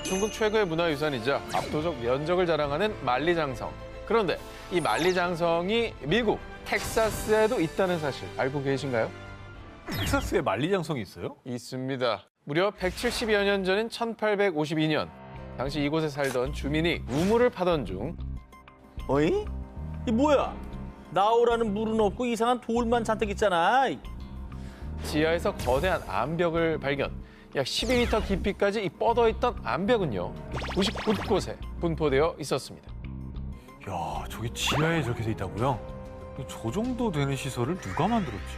중국 최고의 문화유산이자 압도적 면적을 자랑하는 만리장성. 그런데 이 만리장성이 미국 텍사스에도 있다는 사실 알고 계신가요? 텍사스에 만리장성이 있어요? 있습니다. 무려 170여 년 전인 1852년. 당시 이곳에 살던 주민이 우물을 파던 중 어이? 이 뭐야? 나오라는 물은 없고 이상한 돌만 잔뜩 있잖아. 지하에서 거대한 암벽을 발견. 약 12m 깊이까지 뻗어있던 암벽은요, 99곳에 분포되어 있었습니다. 야, 저게 지하에 저렇게 돼 있다고요? 저 정도 되는 시설을 누가 만들었지?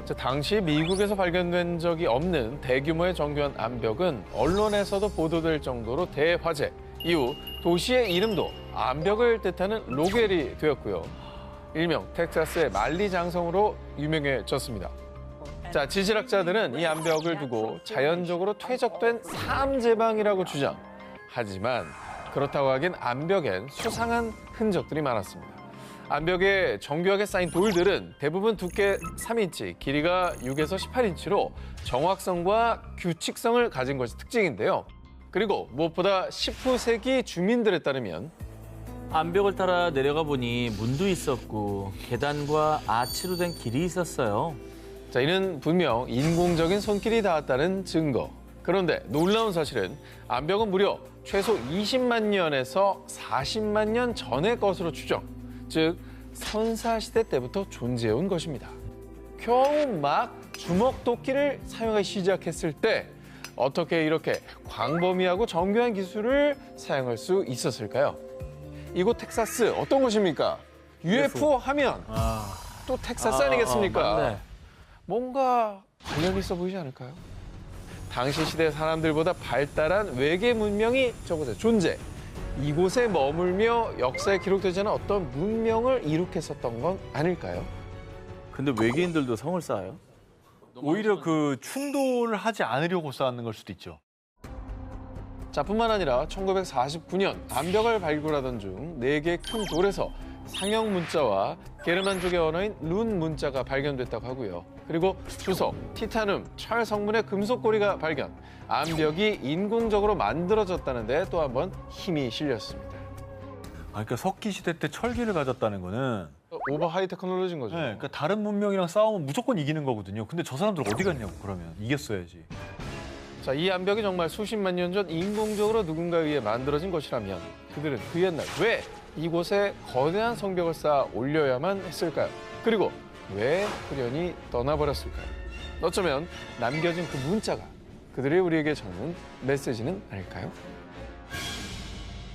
자, 당시 미국에서 발견된 적이 없는 대규모의 정교한 암벽은 언론에서도 보도될 정도로 대화제. 이후 도시의 이름도 암벽을 뜻하는 로겔이 되었고요. 일명 텍사스의 만리장성으로 유명해졌습니다. 자, 지질학자들은 이 암벽을 두고 자연적으로 퇴적된 삼제방이라고 주장. 하지만 그렇다고 하긴 암벽엔 수상한 흔적들이 많았습니다. 암벽에 정교하게 쌓인 돌들은 대부분 두께 3인치, 길이가 6에서 18인치로 정확성과 규칙성을 가진 것이 특징인데요. 그리고 무엇보다 19세기 주민들에 따르면 암벽을 따라 내려가 보니 문도 있었고 계단과 아치로 된 길이 있었어요. 자, 이는 분명 인공적인 손길이 닿았다는 증거. 그런데 놀라운 사실은 암벽은 무려 최소 20만 년에서 40만 년 전의 것으로 추정. 즉, 선사시대 때부터 존재해온 것입니다. 겨우 막 주먹도끼를 사용하기 시작했을 때 어떻게 이렇게 광범위하고 정교한 기술을 사용할 수 있었을까요? 이곳 텍사스 어떤 곳입니까? UFO 하면 또 텍사스 아니겠습니까? 맞네. 뭔가 관련이 있어 보이지 않을까요? 당시 시대 사람들보다 발달한 외계 문명이 저곳에 존재. 이곳에 머물며 역사에 기록되지 않은 어떤 문명을 이룩했었던 건 아닐까요? 근데 외계인들도 성을 쌓아요? 오히려 그 충돌을 하지 않으려고 쌓는 걸 수도 있죠. 자, 뿐만 아니라 1949년 암벽을 발굴하던 중 4개의 큰 돌에서 상형 문자와 게르만족의 언어인 룬 문자가 발견됐다고 하고요. 그리고 주석, 티타늄, 철 성분의 금속 고리가 발견. 암벽이 인공적으로 만들어졌다는 데 또 한 번 힘이 실렸습니다. 그러니까 석기 시대 때 철기를 가졌다는 거는 오버 하이 테크놀로지인 거죠. 네, 그러니까 다른 문명이랑 싸우면 무조건 이기는 거거든요. 근데 저 사람들 어디 갔냐고 그러면 이겼어야지. 자, 이 암벽이 정말 수십만 년 전 인공적으로 누군가에 의해 만들어진 것이라면 그들은 그 옛날 왜 이곳에 거대한 성벽을 쌓아 올려야만 했을까요? 그리고 왜 후련히 떠나버렸을까요? 어쩌면 남겨진 그 문자가 그들이 우리에게 전하는 메시지는 아닐까요?